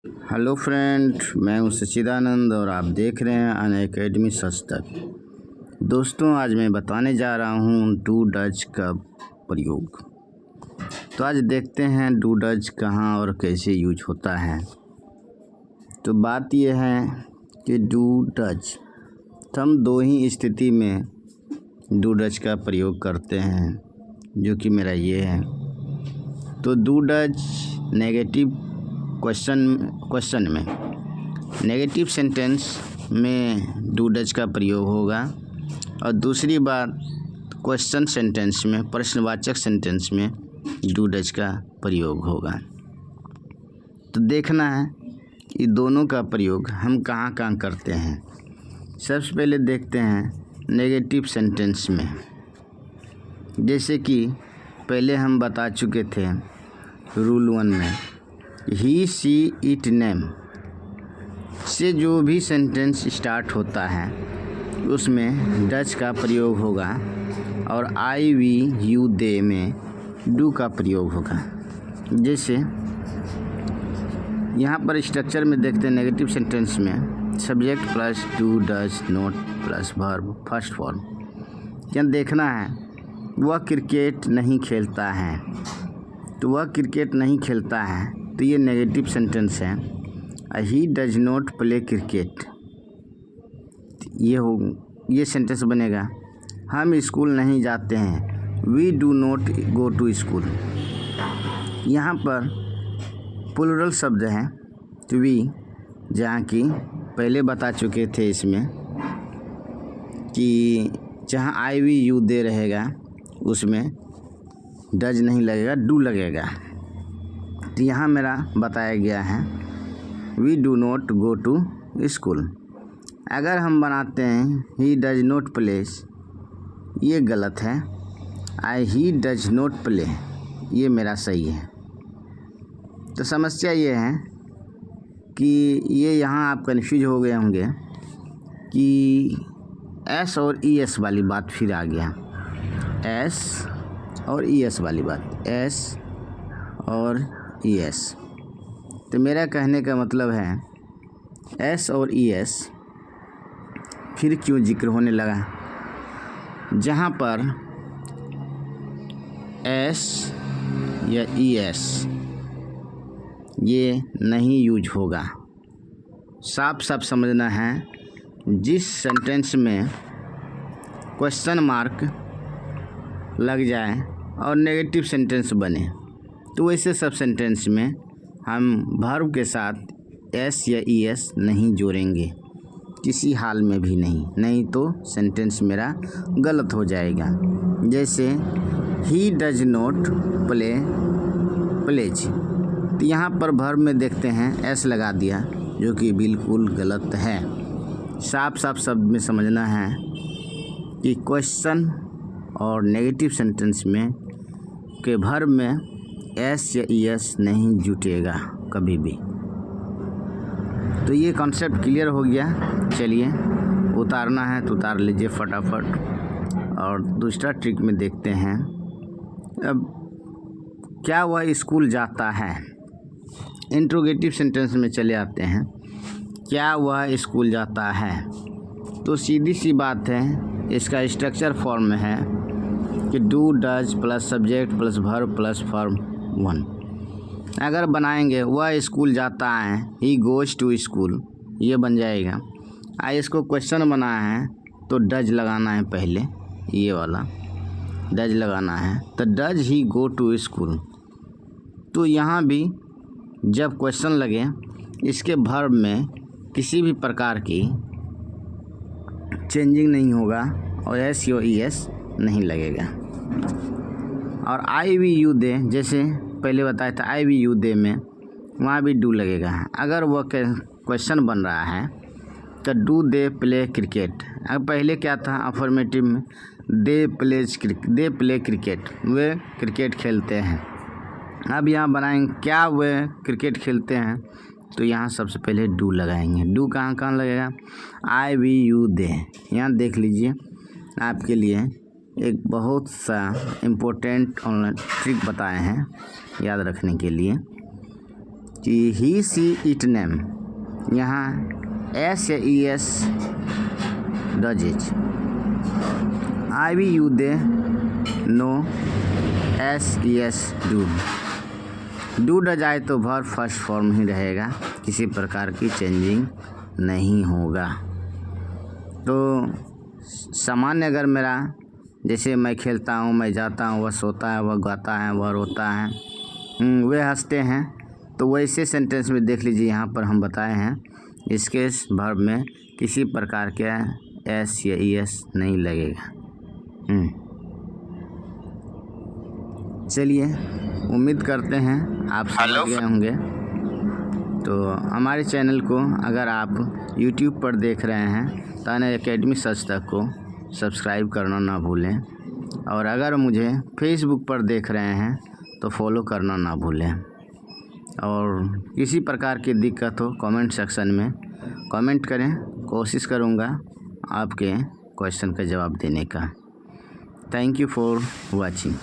Hello friend, मैं हूं सच्चिदानंद और आप देख रहे हैं अनअकैडमी सच तक। दोस्तों, आज मैं बताने जा रहा हूं डू डज का प्रयोग। तो आज देखते हैं डू डज कहां और कैसे यूज होता है। तो बात यह है कि डू डज तो हम दो ही स्थिति में डू डज का प्रयोग करते हैं, जो कि मेरा ये है। तो डू डज नेगेटिव क्वेश्चन में नेगेटिव सेंटेंस में डू डज का प्रयोग होगा, और दूसरी बात क्वेश्चन सेंटेंस में, प्रश्नवाचक सेंटेंस में डू डज का प्रयोग होगा। तो देखना है कि दोनों का प्रयोग हम कहाँ कहाँ करते हैं। सबसे पहले देखते हैं नेगेटिव सेंटेंस में। जैसे कि पहले हम बता चुके थे रूल 1 में, ही सी इट नेम से जो भी सेंटेंस स्टार्ट होता है उसमें डज का प्रयोग होगा, और आई वी यू दे में डू का प्रयोग होगा। जैसे यहाँ पर स्ट्रक्चर में देखते हैं नेगेटिव सेंटेंस में subject plus do does not plus verb first form. यहाँ देखना है वह क्रिकेट नहीं खेलता है, तो वह क्रिकेट नहीं खेलता है तो ये नेगेटिव सेंटेंस है। He does not play cricket, ये सेंटेंस बनेगा। हम स्कूल नहीं जाते हैं, we do not go to school. यहाँ पर प्लूरल शब्द है तो वी, जहाँ की पहले बता चुके थे इसमें कि जहाँ आई वी यू दे रहेगा उसमें डज नहीं लगेगा, डू लगेगा। तो यहाँ मेरा बताया गया है we do not go to school. अगर हम बनाते हैं ही डज नॉट प्ले, ये गलत है। ही डज नॉट प्ले, ये मेरा सही है। तो समस्या ये है कि ये यहाँ आप कन्फ्यूज हो गए होंगे कि एस और ई एस वाली बात फिर आ गया। एस और ई एस वाली बात, एस और ई एस। तो मेरा कहने का मतलब है एस और ई एस फिर क्यों जिक्र होने लगा, जहाँ पर एस या ई एस ये नहीं यूज होगा। साफ साफ समझना है, जिस सेंटेंस में क्वेश्चन मार्क लग जाए और नेगेटिव सेंटेंस बने, तो वैसे सब सेंटेंस में हम वर्ब के साथ एस या ई एस नहीं जोड़ेंगे, किसी हाल में भी नहीं तो सेंटेंस मेरा गलत हो जाएगा। जैसे he does not play plays, तो यहाँ पर वर्ब में देखते हैं एस लगा दिया, जो कि बिल्कुल गलत है। साफ साफ शब्द में समझना है कि क्वेश्चन और नेगेटिव सेंटेंस में के वर्ब में एस या ई एस नहीं जुटेगा कभी भी। तो ये कॉन्सेप्ट क्लियर हो गया। चलिए, उतारना है तो उतार लीजिए फटाफट। और दूसरा ट्रिक में देखते हैं। अब क्या वह स्कूल जाता है, इंट्रोगेटिव सेंटेंस में चले आते हैं। क्या वह स्कूल जाता है, तो सीधी सी बात है, इसका स्ट्रक्चर फॉर्म में है कि do does plus subject plus verb plus form 1। अगर बनाएंगे वह स्कूल जाता है, ही गोज टू स्कूल, ये बन जाएगा। इसको क्वेश्चन बनाया है तो डज लगाना है, पहले ये वाला डज लगाना है। तो does he go to school, तो यहाँ भी जब क्वेश्चन लगे इसके वर्ब में किसी भी प्रकार की चेंजिंग नहीं होगा और एस या ई एस नहीं लगेगा। और आई वी यू दे, जैसे पहले बताया था आई वी यू दे में, वहाँ भी डू लगेगा। अगर वह क्वेश्चन बन रहा है तो डू दे प्ले क्रिकेट। अब पहले क्या था अफर्मेटिव में, they play cricket, way cricket खेलते हैं। अब यहाँ बनाएंगे क्या वे क्रिकेट खेलते हैं, तो यहाँ सबसे पहले डू लगाएंगे। डू कहाँ कहाँ लगेगा, आई वी यू दे। यहाँ देख लीजिए, आपके लिए एक बहुत सा इम्पोर्टेंट ऑनलाइन ट्रिक बताए हैं याद रखने के लिए। कि ही सी इट नेम, यहाँ एस या E S does it. I we you they no S E S do does आए तो वर्ब फर्स्ट फॉर्म ही रहेगा, किसी प्रकार की चेंजिंग नहीं होगा। तो सामान्य अगर मेरा जैसे मैं खेलता हूँ, मैं जाता हूँ, वह सोता है, वह गाता है, वह रोता है, वे हंसते हैं, तो वैसे सेंटेंस में देख लीजिए यहाँ पर हम बताए हैं इसके वर्ब में किसी प्रकार के एस या ई एस नहीं लगेगा। चलिए, उम्मीद करते हैं आप समझ गए होंगे। तो हमारे चैनल को अगर आप यूट्यूब पर देख रहे हैं तो अनअकैडमी सच को सब्सक्राइब करना ना भूलें, और अगर मुझे फेसबुक पर देख रहे हैं तो फॉलो करना ना भूलें। और किसी प्रकार की दिक्कत हो कमेंट सेक्शन में कमेंट करें, कोशिश करूँगा आपके क्वेश्चन का जवाब देने का। Thank you for watching.